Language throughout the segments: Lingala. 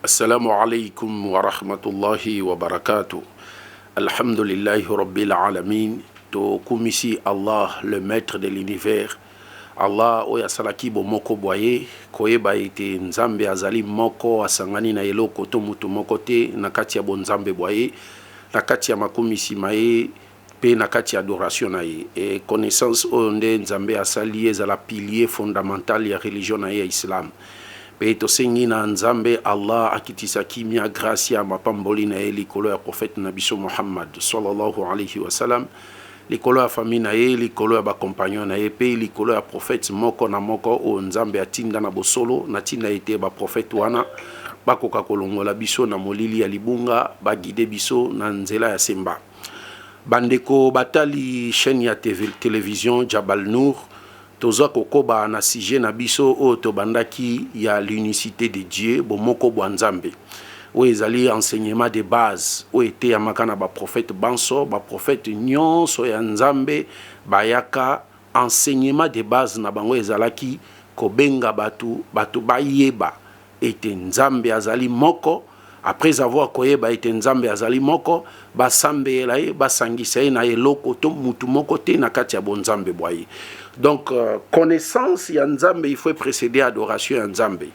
Assalamu alaikum wa rahmatullahi wa barakatuh. Alhamdulillahi rabbil alamin. To kumisi Allah, le maître de l'univers. Allah oya salaki bo moko boye koyeba ite nzambe azali moko asangani na eloko to mutu moko te na kati ya bonzambe boye na kati ya makumisi mae pe na kati ya adoration na ye et connaissance onde nzambe asali ezala pilier fondamental ya religion na ye ya Islam. Pe to sengi na nzambe Allah akitisa kimia gracia mapamboli na ye likolo ya prophète na biso Muhammad sallallahu alayhi wa sallam, likolo ya famille na ye, likolo ya ba compagnon na ye, pe likolo ya prophète moko na moko o nzambe atinda na bosolo na tinda ete ba prophète wana bakoka kolongola biso na molili ya libunga ba guide biso na nzela ya semba. Bandeko batali chaîne ya télévision Jabal Nour toza kokoba na sujet na biso o to bandaki ya l'unicité de Dieu bomoko bwa nzambe o ezali enseignement de base o ete ya makana ba prophète banso ba prophète nyonso ya nzambe bayaka enseignement de base na bango ezalaki kobenga batu bayeba ete nzambe azali moko. Après avoir koyeba ete nzambe azali moko basambela ye basangisa ye na eloko to mutu moko te na kati ya bonzambe boye. Donc connaissance ya nzambe il faut précéder adoration ya nzambe.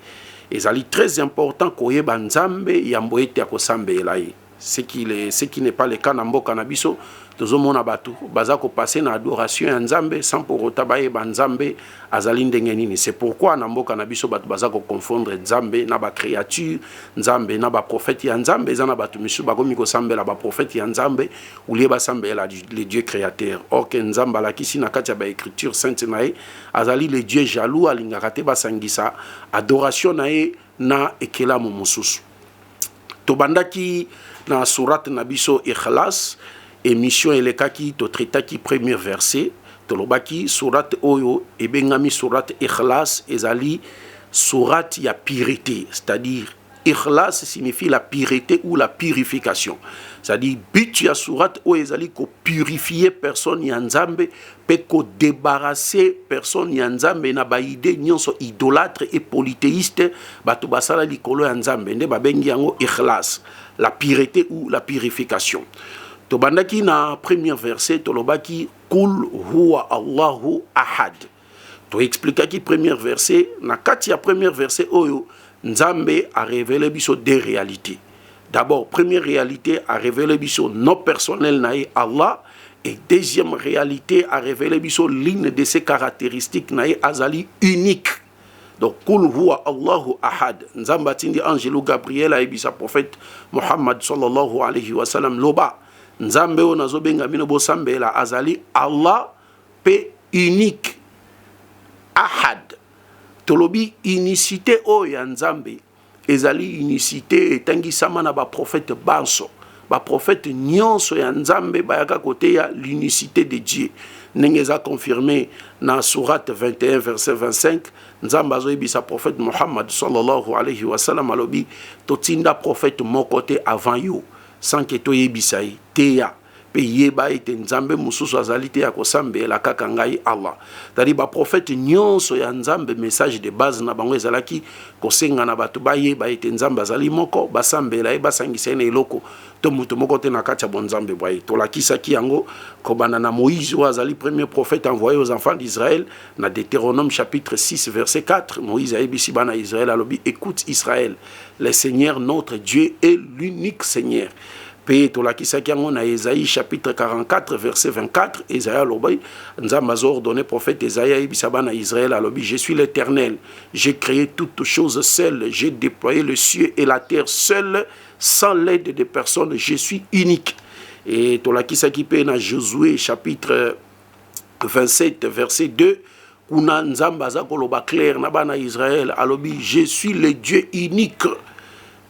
Ezali très important koyeba nzambe ya mboete ya kosambela ye. Ce qui n'est pas le cas na mboka na biso tozomona batu baza ko passer na adoration ya nzambe sans pour autant bayeba nzambe azali ndenge nini. C'est pourquoi na mboka na biso batu baza ko confondre nzambe na ba créature, nzambe na ba prophète ya nzambe eza na batu misu bakomi ko sambela ba prophète ya nzambe ulie ba sambela le Dieu créateur. Or que nzamba la kisi na kati ya ba écriture sainte na ye azali le Dieu jaloux alingaka te basangisa adoration na ye na ekelamu mususu. Tobandaki na surat nabiso Ikhlas émission elekaki to tretaki premier verset tolobaki surat oyo ebengami surat Ikhlas ezali surat ya pureté, c'est-à-dire Ikhlas signifie la pureté ou la purification. C'est-à-dire but ya surat oyo ezali ko purifier personne ya nzambe pe ko débarrasser personne ya nzambe na ba idée nyonso idolâtre et polythéiste bato basala likolo ya nzambe nde babengi yango Ikhlas, la pureté ou la purification. Tobandaki na premier verset tolobaki kul huwa Allahu ahad. To expliquaki premier verset na kati ya premier verset oyo nzambe a révélé biso deux réalités. D'abord, première réalité a révélé biso non personnel nae Allah, et deuxième réalité a révélé biso l'une de ses caractéristiques nae azali unique. Donc kul huwa Allahu ahad. Nzamba tindi angelo Gabriel a ebisa prophète Muhammad sallallahu alayhi wa sallam loba nzambe o nazobenga bino bosambela azali Allah pe unique ahad. Tolobi unicité o ya nzambe ezali unicité etangisama na ba prophète banso ba prophète nyonso ya nzambe bayaka kote ya l'unicité de Dieu. Nengeza confirmé na surat 21 verset 25 nzamba zoyebisa prophète Muhammad sallallahu alayhi wa sallam alobi totinda prophète mokote avant yo sans que toyebisa ye teya pe yeba ete nzambe mususu azali te ya kosambela kaka ngai Allah. Tadi ba prophète nyonso ya nzambe message de base na bango ezalaki kosenga na batu bayeba ete nzambe azali moko basambela ye basangisa ye na eloko to mutu moko te na kati ya bonzambe boye. Tolakisaki yango kobanda na Moïse oyo azali premier prophète envoyé aux enfants d'Israël na Deutéronome chapitre 6 verset 4. Moïse ayebisi bana Israël alobi écoute Israël, le Seigneur notre Dieu est l'unique Seigneur. Pe tolakisaki yango na Esaïe chapitre 44 verset 24. Esaïe alobi nzamba zo ordonné prophète Esaïe ayebisa bana Israël alobi je suis l'Éternel, j'ai créé toutes choses seul, j'ai déployé le ciel et la terre seul sans l'aide de personne, je suis unique. Et tolakisaki pe na Josué chapitre 27 verset 2 kuna nzamba za koloba clair na bana Israël alobi je suis le Dieu unique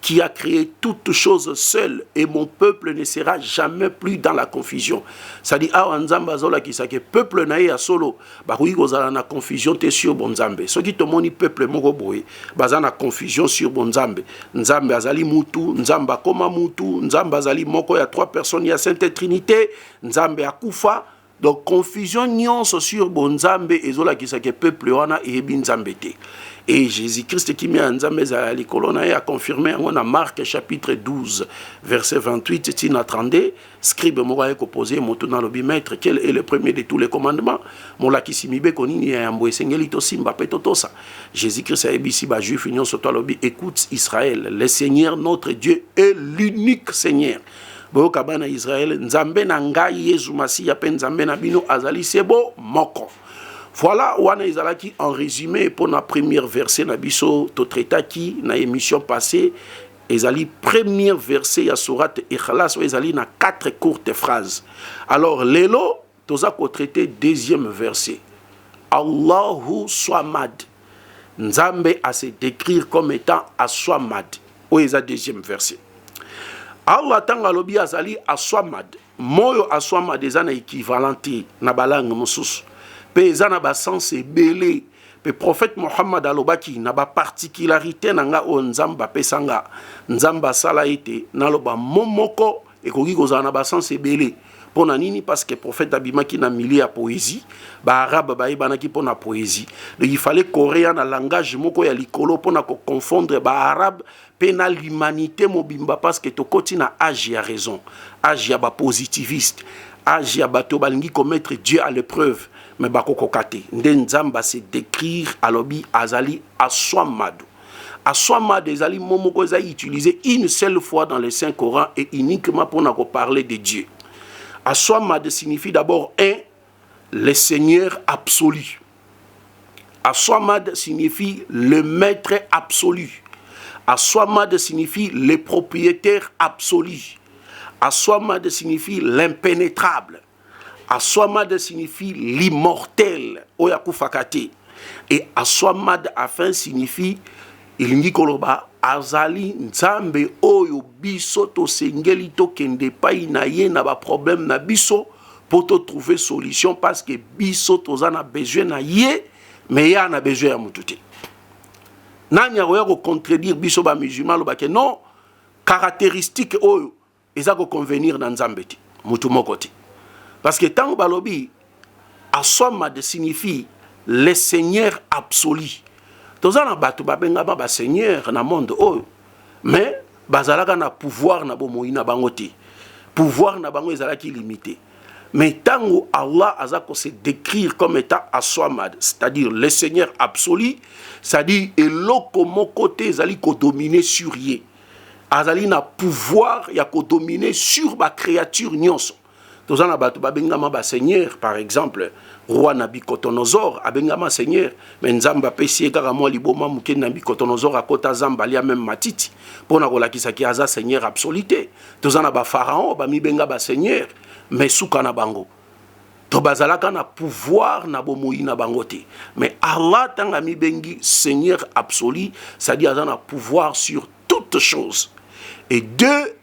qui a créé toutes choses seul et mon peuple ne sera jamais plus dans la confusion. Ça dit ah nzamba zola ki sake peuple na ya solo ba kuyi kozala na confusion te sur bonzambe. So ki to moni peuple moko boye baza na confusion sur bonzambe. Nzambe azali mutu, nzamba koma mutu, nzamba azali moko ya trois personnes ya Sainte Trinité, nzambe akufa Donc confusion nyonso sur bonzambe ezola kisake peuple wana eyebi nzambe te. Et Jésus-Christ qui met en nzambe za likolo na ye a confirmé on a Marc chapitre 12 verset 28 tina 32 scribe moko ye koposer moto na lobi maître quel est le premier de tous les commandements mola kisimibe konini ya yambo esengeli to simba pe totosa. Jésus-Christ a ebisi ba juif nyonso to lobi écoute Israël, le Seigneur notre Dieu est l'unique Seigneur. Boyoka bana Israël nzambe na ngai Yesu Masiya pe nzambe na bino azali sebo moko. Voilà wana izalaki en résumé pour la première verset na biso to traitaki na émission passée ezali première verset ya sourate Ikhlas ezali na 4 courtes phrases. Alors lelo toza ko traiter deuxième verset. Allahu Swamad. Nzambe a se décrire comme étant Aswamad. O eza deuxième verset. Allah tanga lobi azali Aswamad. Moyo Aswamad eza na équivalenté na balangue mosusu. Pe eza na ba sens ebele. Pe prophète Mohammed alobaki na ba particularité nanga o nzamba pesanga. Nzamba sala ete na loba momoko ekoki kozala na ba sens ebele. Pona nini parce que prophète abimaki na milieu ya poésie, ba arabe ba ibanaki pona poésie. Donc il fallait coréen na langage moko ya likolo pona ko confondre ba arabe pe na l'humanité mobimba parce que tokoti na âge ya raison, âge ya ba positiviste, âge ya bato balingi commettre Dieu à l'épreuve. Mais bakoko kate nde nzamba se décrire alobi azali aswamadu. Aswamadu ezali momoko ezali utilisé une seule fois dans le Saint Coran et uniquement pour nous parler de Dieu. Aswamad signifie d'abord le Seigneur absolu. Aswamad signifie le maître absolu. Aswamad signifie le propriétaire absolu. Aswamad signifie l'impénétrable. Aswamad signifie l'immortel. Oyakufakate. Et Aswamad afin signifie ilingi koloba azali nzambe oyo biso to sengeli to kende pai na ye na ba problème na biso pour te trouver solution parce que biso toza na besoin na ye mais ya na besoin ya mutu te. Nani akoya ko contredire biso ba musulman lo ba ke non caractéristique oyo eza ko convenir na nzambe te mutu moko te. Parce que tango balobi Aswamad signifie le Seigneur absolu. Tozana batu babenga ba seigneur na monde oyo mais bazalaka na pouvoir na bomoyi na bango te. Pouvoir na bango ezalaki limité. Mais tango Allah azako se décrire comme étant Aswamad, c'est-à-dire le Seigneur absolu, c'est-à-dire eloko moko te ezali ko dominer sur ye. Azali na pouvoir ya ko dominer sur ba créature nyonso. Tozana batu babengama ba seigneur par exemple roi Nabucodonosor abengama seigneur mais nzamba pesi kaka mo liboma muke Nabucodonosor akota zamba lia même matiti pona kolakisa ki aza seigneur absoluté. Tozana ba pharaon ba mibenga ba seigneur mais suka na bango to bazalaka na pouvoir na bomoyi na bango te. Mais Allah tanga mibengi seigneur absolu, c'est-à-dire aza na pouvoir sur toutes choses. Et deux,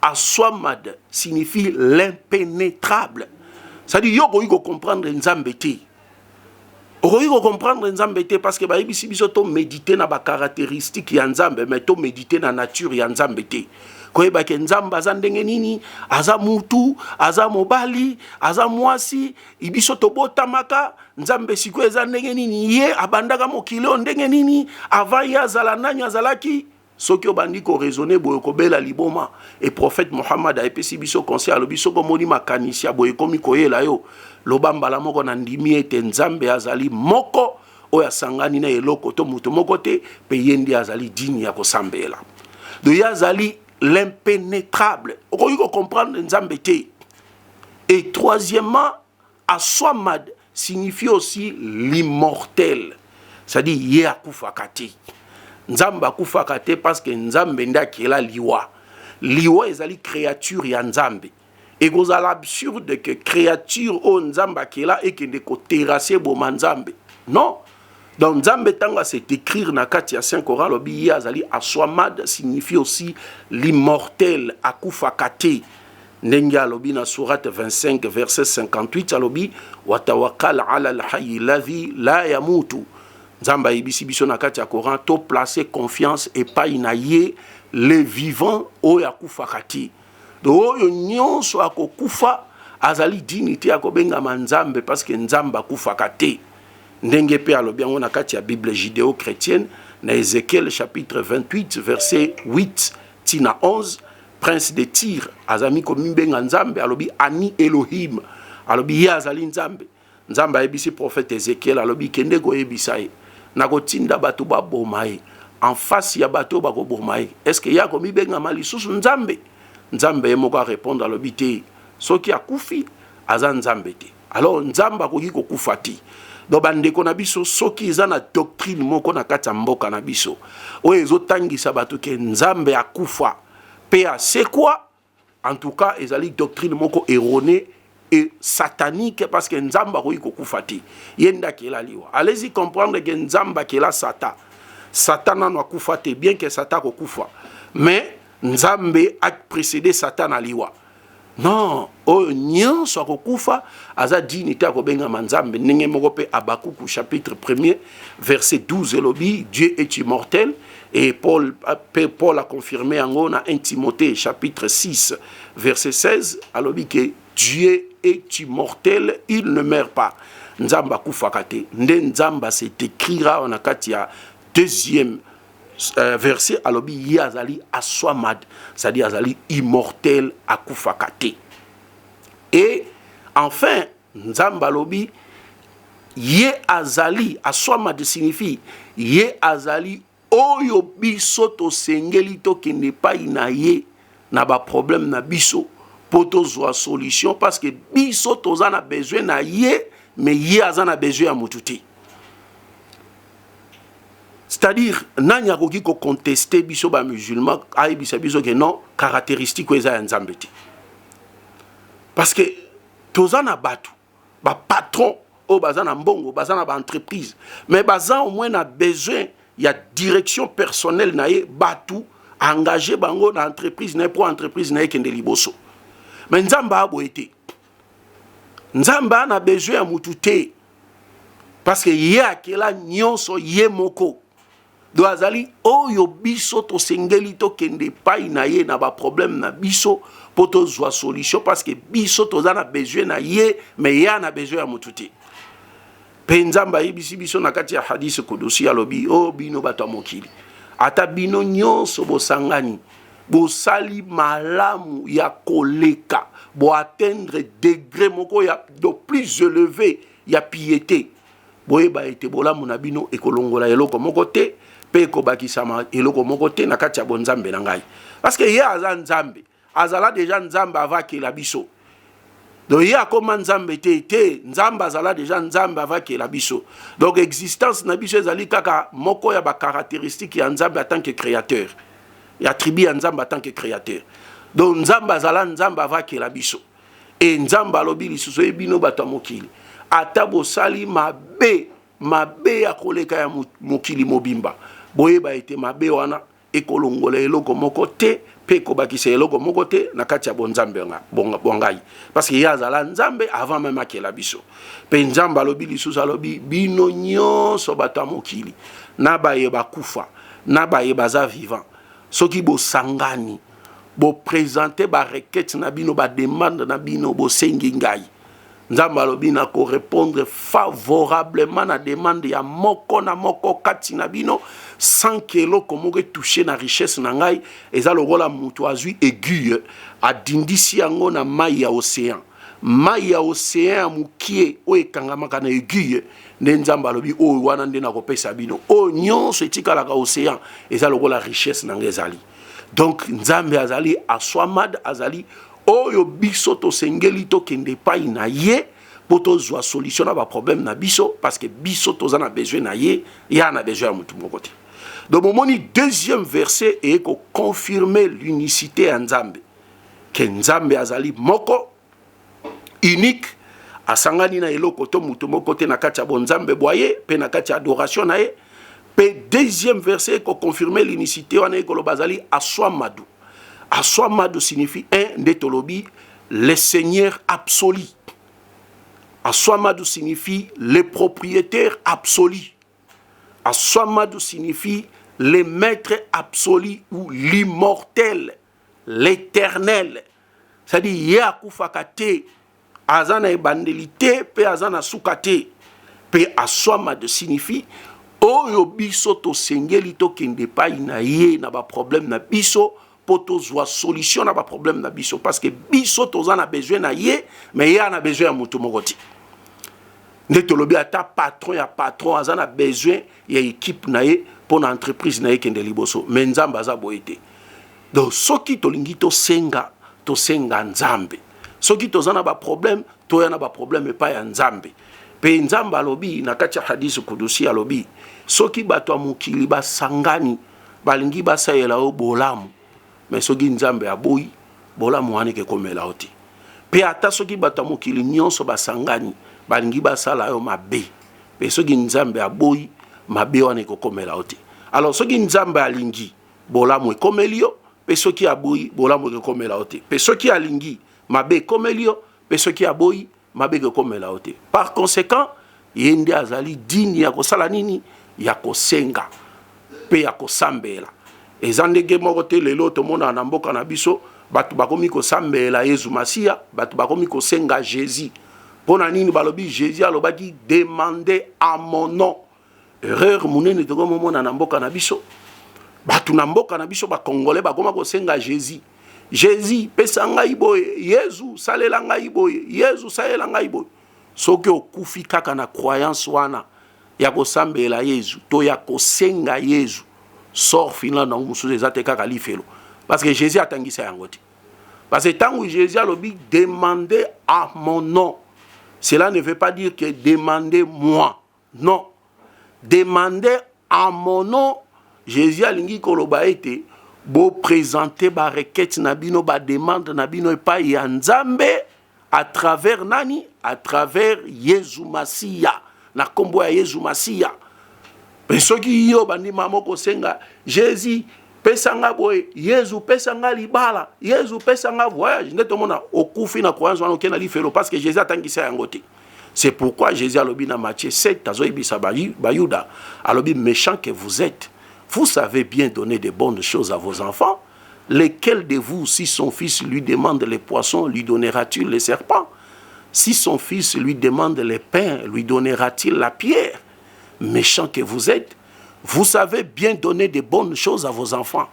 Aswamad signifie l'impénétrable. C'est-à-dire, yo ko comprendre nzambe te. Ko comprendre nzambe te parce que ba ibisi biso to méditer na ba caractéristique ya nzambe mais to méditer na nature ya nzambe te. Ko yeba ke nzamba aza ndenge nini, aza mutu, aza mobali, aza mwasi, ibiso to botamaka, nzambe siko eza ndenge nini, ye abandaka mokilo ndenge nini, avant ya azala nani azalaki. Soki obandi ko raisonner boye ko bela liboma et prophète Mohammed a epesi biso conseil alobi soko moni makanisia boye komi koyela yo lobamba la moko na ndimi ete nzambe azali moko oya sangani na eloko to mutu moko te pe yendi azali dini ya kosambela. Do ya azali l'impénétrable. Okoki ko comprendre nzambe te. Et troisièmement, Aswamad signifie aussi l'immortel. C'est-à-dire ye akufaka te. Nzamba kufaka te parce que nzambe ndakela liwa. Liwa ezali créature ya nzambe. Et gozala absurde que créature o nzamba kela et que ndeko terrasser bo nzambe. Non. Donc nzambe tanga c'est écrire na kati ya Saint Coran lobi azali Aswamad signifie aussi l'immortel akufaka te. Ndenge alobi na sourate 25 verset 58 alobi wa tawakkal ala al-hayy alladhi la yamutu. Nzamba ibisi biso na kati ya Coran to placer confiance et pas inaye le vivant o ya kufakati. Do oyo nyonso akokufa azali dignité akobengama nzambe parce que nzambe akufaka te. Ndenge pe alobi yango na kati ya Bible judéo-chrétienne na Ézéchiel chapitre 28 verset 8 tina 11, prince de Tyr azami komibenga nzambe alobi ani Elohim, alobi ye azali nzambe. Nzambe ayebisi prophète Ézéchiel alobi kende koyebisa ye nakotinda bato baboma ye en face ya bato bakoboma ye. Est-ce que ya komibengama lisusu nzambe? Nzambe ye moko répondre alobi te, soki akufi aza nzambe te. Alors nzambe akoki kokufa te. Donc bandeko na biso soki eza na doctrine moko na kati ya mboka na biso oyo ezotangisa bato ke nzambe akufa pe asekwa, en tout cas ezali doctrine moko erronée et satanique parce que nzamba akoki kokufa te yenda kela liwa. Allez-y comprendre que nzamba kela satan. Satan nano akufa te, bien que satan kokufa, mais nzambe a précédé satan na liwa. Non, oyo nyonso akokufa aza dignité akobengama nzambe. Ndenge moko pe Abakuku chapitre 1er verset 12 elobi Dieu est immortel, et Paul a confirmé yango na 1 Timothée chapitre 6 verset 16 alobi que Dieu est immortel, il ne meurt pas. Nzamba akufaka te. Nde nzamba se écrira na kati ya deuxième verset alobi ye azali aswamad, c'est-à-dire azali immortel akufaka te. Et enfin nzamba alobi ye azali aswamad signifie ye azali oyo biso tosengeli tokende epai na ye na ba problème na biso po tozwa solution, parce que biso toza na besoin na ye mais ye aza na besoin ya mutu te. C'est-à-dire, nani akoki ko contester biso ba musulman ayebisa biso ke non caractéristique eza ya nzambe te. Parce que toza na batu ba patron o baza na mbongo, baza na ba entreprise, mais baza au moins na besoin ya direction personnelle na ye batu engagé bango na entreprise na pour entreprise na kende liboso. Mais nzamba abo ete. Nzamba na besoin ya mutu te. Parce que ye akela nyonso ye moko. Do azali oyo biso to sengeli to kende pai na ye na ba problème na biso po to zwa solution, parce que biso to za na besoin na ye mais ye na besoin ya mutu te. Pe nzamba yebisi biso na kati ya hadisi kudusi alobi o bino bato mokili ata bino nyonso bosangani bosali malamu ya koleka bo atteindre degré moko ya de plus élevé ya piété boyeba ete bolamu na bino ekolongola eloko moko te pe ekobakisama eloko moko te na kati ya bonzambe na ngai, parce que ye aza nzambe azala déjà nzambe avakela biso. Donc ye akoma nzambe te nzambe azala déjà nzambe avakela biso. Donc existence na biso ezali kaka moko ya ba caractéristique ya nzambe en tant que créateur, ya tribu ya nzambe en tant que créateur. Donc nzambe azala nzambe avakela biso, et nzambe alobi lisusu ebino bato mokili ata bosali mabe ya koleka ya mokili mobimba boyeba ete mabe wana ekolongola eloko moko te pe ekobakisa eloko moko te na kati ya bonzambe bongai, parce que ye azala nzambe avant même akela biso. Pe nzambe alobi lisusu alobi bino nyonso bato mokili na bayeba kufa na bayeba za vivant soki bosangani bo présenter ba requête na bino ba demande na bino bo sengi ngai, nzamba alobi na ko répondre favorablement na demande ya moko na moko kati na bino sans que eloko moko toucher na richesse na ngai. Eza lokola mutu azwi aiguille adindisi yango na mai ya océan, mai ya océan ya mukie oyo ekangamaka na aiguille. Nde nzamba alobi oyo wana nde na kopesa bino oyo nyonso etikalaka océan eza lokola richesse na ngai ezali. Donc nzambe azali aswamad, azali oyo biso to sengeli to kende pai na ye po tozwa solution na ba problème na biso, parce que biso toza na besoin na ye, ya na besoin ya mutu moko te. Donc momoni deuxième verset et ko confirmer l'unicité ya nzambe, ke nzambe azali moko unique asangani na eloko to mutu moko te na kati ya bonzambe boye pe na kati ya adoration na ye. Pe deuxième verset ko confirmer l'unicité wana ekoloba azali aswamadu. Aswamadu signifie un ndetolobi le Seigneur absolu. Aswamadu signifie le propriétaire absolu. Aswamadu signifie le maître absolu ou l'immortel, l'éternel. C'est-à-dire ye akufaka te azana ebandelité pe azana sukate pe aswama de signifie oyo biso to sengeli to kende pai na ye na ba problème na biso poto zwa solution na ba problème na biso parce que biso tozana besoin na ye mais ye ana besoin ya mutu mokoti nde tolobi ata patron ya patron azana besoin ya équipe na ye pour na entreprise na ye kende liboso mais nzambe aza boye te donc soki tolingi tosenga nzambe soki tozana ba problème toya na ba problème epai ya nzambe pe nzambe alobi na kati ya hadisi kudusi alobi soki bato ya mokili basangani balingi basayela o bolamu mais soki nzambe aboyi bolamu wana ekomela yo te pe ata soki bato ya mokili nyonso basangani balingi basala yo mabe pe soki nzambe aboyi mabe wana ekokomela yo te alors soki nzambe alingi bolamu ekomeli yo pe soki aboyi bolamu ekokomela yo te pe soki alingi mabe ekomeli yo pe soki aboyi mabe ekokomela yo te par conséquent ye nde azali digne ya kosala nini ya kosenga pe ya kosambela eza ndenge moko te lelo tomona na mboka na biso bato bakomi kosambela Yesu Masiya bato bakomi kosenga Jésus pona nini balobi Jésus alobaki demandez à mon nom erreur munene tokomona na mboka na biso bato na mboka na biso bakongole bakoma kosenga Jésus Jésus pesa ngai boye Yesu salela ngai boye Yesu salela ngai boye soki okufi kaka na croyance wana ya kosambela Yesu to ya kosenga Yesu sort final na mususu ezate kaka lifelo parce que Jésus atangisa yango te parce que tango Jésus alobi demandez à mon nom cela ne veut pas dire que demandez-moi non demandez à mon nom Jésus alingi koloba ete bo présenter ba requête na bino ba demande na bino epai ya Nzambe à travers nani à travers Yesu Masiya na kombo ya Yesu Masiya pe soki yo bandi mamoko senga Jésus pesanga boye Yesu pesanga libala Yesu pesanga voyage nde tomona okufi na croyance wana okena lifelo parce que Jésus atangisa yango te c'est pourquoi Jésus alobi na Matthieu 7 azoyebisa bayuda alobi méchant que vous êtes vous savez bien donner de bonnes choses à vos enfants. Lequel de vous, si son fils lui demande les poissons, lui donnera-t-il les serpents? Si son fils lui demande les pains, lui donnera-t-il la pierre? Méchant que vous êtes, vous savez bien donner de bonnes choses à vos enfants.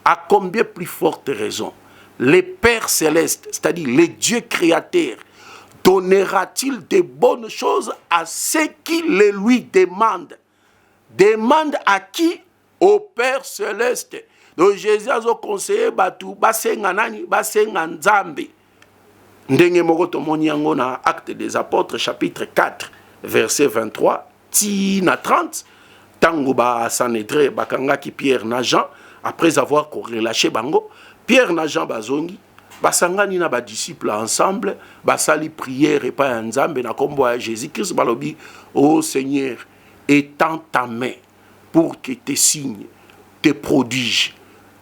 À combien plus forte raison, le Père céleste, c'est-à-dire le Dieu créateur, donnera-t-il de bonnes choses à ceux qui les lui demandent? Demande à qui? Au Père céleste. Donc Jésus a conseillé batu basenga nani basenga Nzambe. Ndenge moko tomoni yango na Actes des Apôtres chapitre 4 verset 23 tina 30 tango ba Sanhédrin bakangaki Pierre na Jean après avoir relâché bango Pierre na Jean bazongi basangani na ba disciples ensemble basali prière epai ya Nzambe na kombo ya Jésus-Christ balobi ô Seigneur étends ta main pour que tes signes, tes prodiges,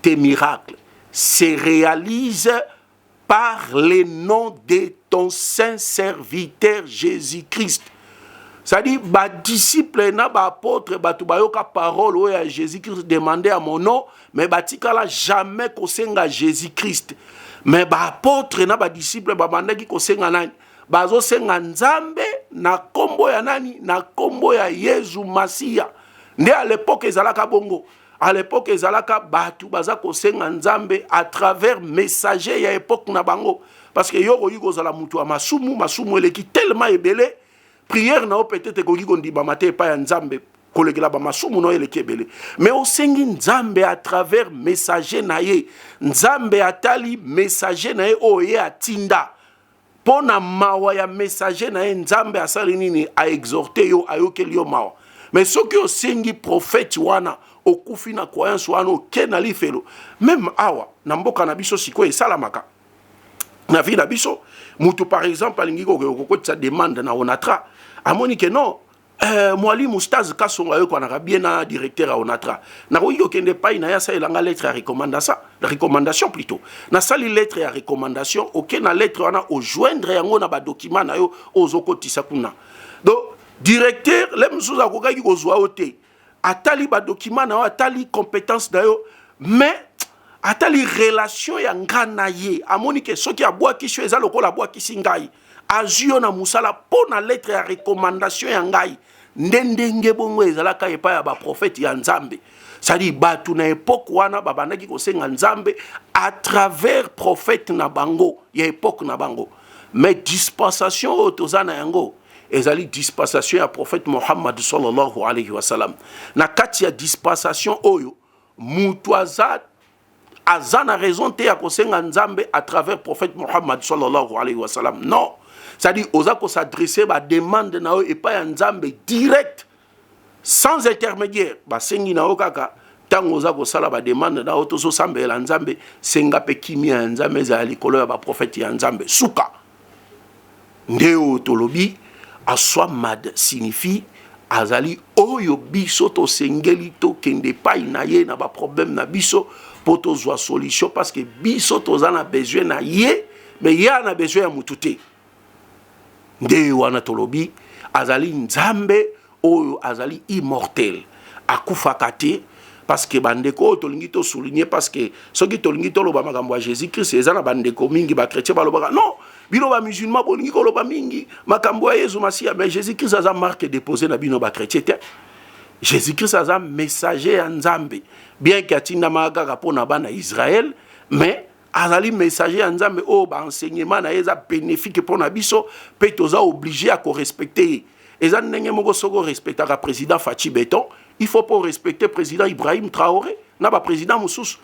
tes miracles se réalisent par le nom de ton saint serviteur Jésus-Christ. C'est-à-dire, les disciples et les apôtres, les parole où Jésus-Christ demandait à mon nom, mais ils n'ont jamais kosenga Jésus-Christ. Mais les apôtres et les disciples, ils kosenga nani. Bazo senga Nzambe na kombo ya nani, na kombo ya Yesu Masiya. Nde à l'époque ezalaka bongo. À l'époque ezalaka batu baza kosenga Nzambe à travers messager ya époque na bango parce que yo koyiko zala mutu wa masumu eleki tellement ebele prière na peut-être koyiko ndima mate pa ya Nzambe kolekela ba masumu no eleki ebele mais osengi Nzambe à travers messager na ye Nzambe atali messager na ye oye atinda pona mawa ya messager na ye Nzambe asali nini a exhorter yo ayokeli yo mawa. Mais ce que osengi prophète wana okufi na croyance wana okena lifelo même awa na mboka na biso siko esalamaka na vie na biso mutu par exemple alingi kokotisa demande na Onatra amoni ke non mwalimu Staz Kasonga yo kwana bien na directeur à Onatra na ko yokende pai na ya sa elanga lettre à recommandation plutôt na sali lettre à recommandation okena lettre wana o joindre yango na ba document na yo ozokotisa kuna donc directeur les msuza kokaki kozwa ote atali ba document na atali compétence na yo mais atali relation ya ngana ye amoni ke soki abwa kisho eza lokola abwa kisingai azio na musala pona lettre ya recommandation ya ngai ndenge bongo ezalaka epai ya ba prophète ya Nzambe. C'est-à-dire batu na époque wana babandaki kosenga Nzambe à travers prophète na bango ya époque na bango. Mais dispensation otozana yango ezali dispensation ya prophète Muhammad sallallahu alayhi wa sallam. Na kati ya dispensation oyo mutu azana raison te ya kosenga Nzambe à travers prophète Muhammad sallallahu alayhi wa sallam. Non. C'est-à-dire oza ko s'adresser ba demande na yo epai ya Nzambe direct sans intermédiaire. Ba sengi na yo kaka tango oza ko sala ba demande na yo to so sambela Nzambe senga pe kimia ya Nzambe za likolo ya ba prophète ya Nzambe suka. Ndeo tolobi aswamad signifie azali oyo biso to sengeli to kende pai na ye na ba problème na biso pour to zwa solution parce que biso to za na besoin na ye mais ya na besoin ya mututé. Nde wana tolobi azali Nzambe oyo azali immortel akufaka te parce que bandeko tolingi to souligner parce que soki tolingi to loba makambo ya Jésus-Christ eza na bandeko mingi ba chrétien balobaka non bino ba musulman bolingi ko loba mingi makambo ya Yesu Masia mais Jésus-Christ aza marque déposé na bino ba chrétien te. Jésus-Christ aza messager ya Nzambe bien que atinda makaka pona bana Israël mais azali messager ya Nzambe o ba enseignement na eza bénéfique pona biso pe toza obligé à ko respecter. Eza ndenge moko soko respectaka président Fachi Beton, il faut pas respecter président Ibrahim Traoré na ba président mususu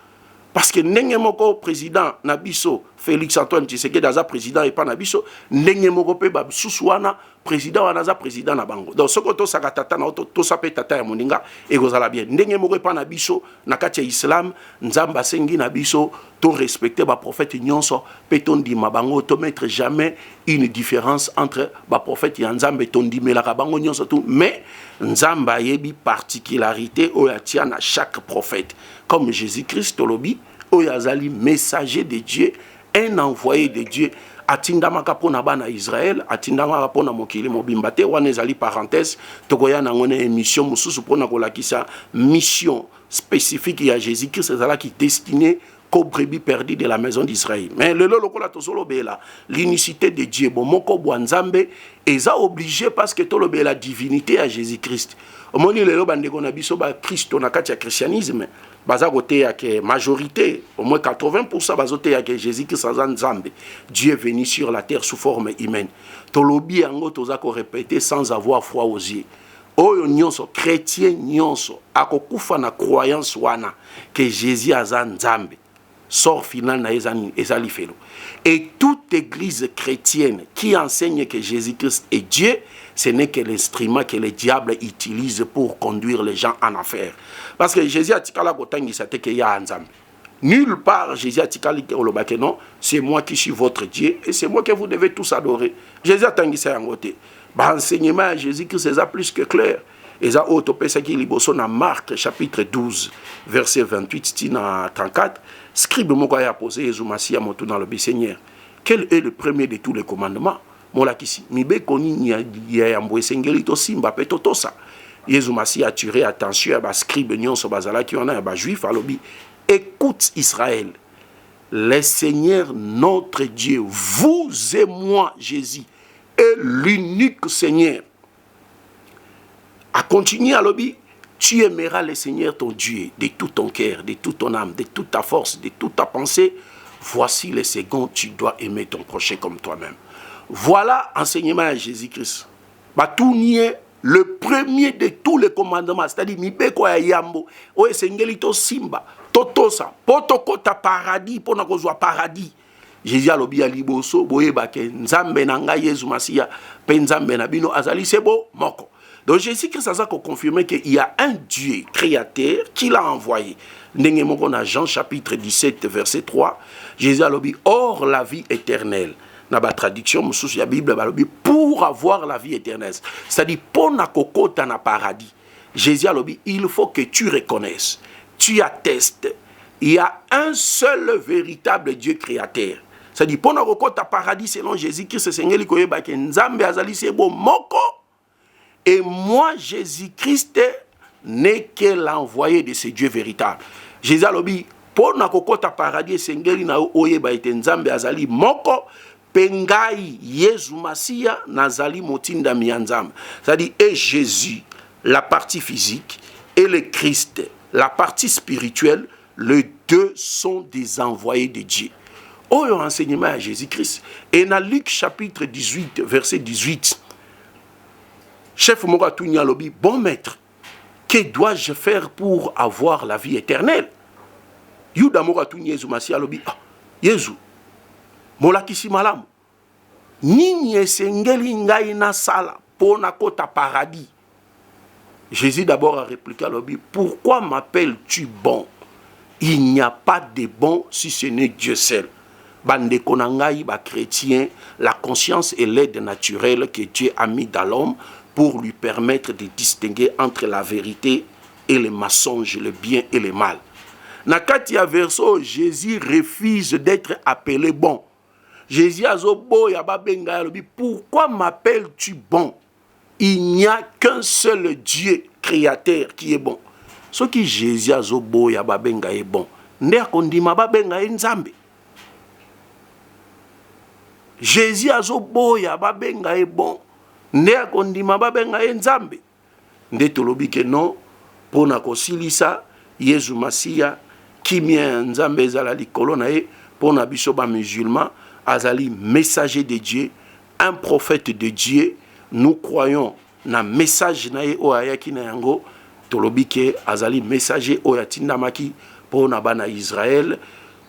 parce que ndenge moko président na biso Félix Antoine Tshisekedi aza président et pas na biso ndenge moko pe ba mususu wana président wana za président na bango. Donc soko to saka tata na to sape tata ya moninga ekozala bien ndenge moko e pa na biso na kati ya Islam Nzamba sengi na biso to respecter ba prophète nyonso pe to ndima bango to mettre jamais une différence entre ba prophète ya Nzambe to ndimela ka bango nyonso tout mais Nzamba yebi particularité o ya tia na chaque prophète comme Jésus-Christ tolobi o ya zali messager de Dieu, un envoyé de Dieu. Atindamaka pona bana Israël, atindamaka pona mokili mobimba te wana ezali parenthèse tokoya na ngone émission mususu pona kolakisa mission spécifique ya Jésus-Christ ezalaki destiné qu'aux brebis perdues de la maison d'Israël. Mais le lokola tosolo bela l'unicité de Dieu bon moko Nzambe eza obligé parce que tolo bela divinité à Jésus-Christ. Omoni lelo bandeko na biso ba Christ na kati ya christianisme baza kote ya ke majorité au moins 80% bazote ya ke Jésus-Christ aza Nzambe. Dieu est venu sur la terre sous forme humaine. Tolobi yango toza ko répéter sans avoir foi aux yeux. Oyo nyonso chrétien nyonso akokufa na croyance wana que Jésus aza Nzambe. Sort final na ezali felo. Et toute église chrétienne qui enseigne que Jésus-Christ est Dieu, ce n'est que l'instrument que le diable utilise pour conduire les gens en affaire. Parce que Jésus a tikala kotangi sa te ke ya Nzambe. Nulle part Jésus a tikali ke olobake non, c'est moi qui suis votre Dieu et c'est moi que vous devez tous adorer. Jésus a tangi sa yangote. Ba enseignement à Jésus-Christ c'est plus que clair. Eza otopesa ki liboso na Marc chapitre 12 verset 28 tina 34 scribe moko ya posé Yesu Masia moto dans le Seigneur. Quel est le premier de tous les commandements? Mola kisi mibe koni ya yambo esengeli to simba pe totosa. Yesu Masia a tiré attention à ba scribe nyonso bazala ki ona ba juif alobi écoute Israël. Le Seigneur notre Dieu, vous et moi Jésus est l'unique Seigneur. À continuer à lobby, tu aimeras le Seigneur ton Dieu de tout ton cœur, de toute ton âme, de toute ta force, de toute ta pensée. Voici le second, tu dois aimer ton prochain comme toi-même. Voilà enseignement à Jésus-Christ. Batounie, le premier de tous les commandements, c'est-à-dire mibeko ya yambo, o esengeli to simba, totosa, potoko ta paradis, pona kozwa paradis. Jésus a lobi ya liboso, boye bake, nzambe na nga Yesu Masia, pe nzambe na bino azali sebo moko. Donc Jésus-Christ a confirmé qu'il y a un Dieu créateur qui l'a envoyé. Dans Jean chapitre 17 verset 3, Jésus a dit or la vie éternelle. Dans la traduction de la Bible, pour avoir la vie éternelle. C'est-à-dire pour na kokota na paradis. Jésus a dit il faut que tu reconnaisses, tu attestes. Il y a un seul véritable Dieu créateur. C'est-à-dire pour na kokota paradis selon Jésus-Christ, c'est Nzambe azali sebo moko. Et moi, Jésus-Christ, n'est que l'envoyé de ce Dieu véritable. Jésus a dit, pour na kokota paradis sengeli na oye ba ete Nzambe azali moko, pengai Yesu Masia nazali motinda mianzam. C'est-à-dire, et Jésus, la partie physique, et le Christ, la partie spirituelle, les deux sont des envoyés de Dieu. Oh, enseignement à Jésus-Christ. Et dans Luc chapitre 18, verset 18, chef Moratounia Lobi, bon maître, que dois-je faire pour avoir la vie éternelle? Yuda Moratounia Yesu Lobi, ah, Yesu, molakisi malamu. Nini esengeli ngai na sala pona kota paradis? Jésus d'abord a répliqué à Lobi, pourquoi m'appelles-tu bon? Il n'y a pas de bon si ce n'est Dieu seul. Bande konangai, ba chrétien, la conscience est l'aide naturelle que Dieu a mis dans l'homme pour lui permettre de distinguer entre la vérité et le mensonge, le bien et le mal. Nakati ya verso, Jésus refuse d'être appelé bon. Jésus a zobo ya babenga lobi, pourquoi m'appelles-tu bon? Il n'y a qu'un seul Dieu créateur qui est bon. Ce qui Jésus a zobo ya babenga est bon. Nde akondima babenga nzambe. Jésus a zobo ya babenga est bon. Nde akondima babenga nzambe. Nde tolobi ke non pona kosilisa Yesu Masia kimia nzambe ezala likolo na ye pona biso ba musulman azali messager de Dieu, un prophète de Dieu. Nous croyons na message na ye o ayaki na yango tolobi ke azali messager o yatindamaki pona bana Israël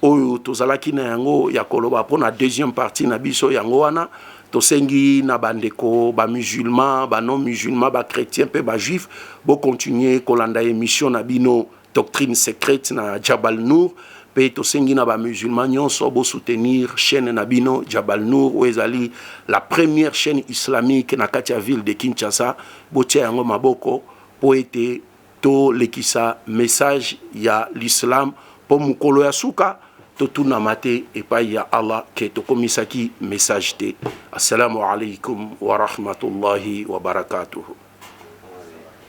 oyo tozalaki na yango ya koloba pona deuxième partie na biso yango wana tosengi na bandeko ba musulman ba non musulman ba chrétien pe ba juif bo continuer kolanda émission na bino doctrine secrète na Jabal Nour pe tosengi na ba musulman nyonso bo soutenir chaîne na bino Jabal Nour ou ezali la première chaîne islamique na kati ya ville de Kinshasa bo tia yango maboko po ete to lekisa message ya l'islam po mukolo ya suka to tuna mate epai ya Allah ke to komisaki message te. Assalamu alaikum wa rahmatullahi wa barakatuh.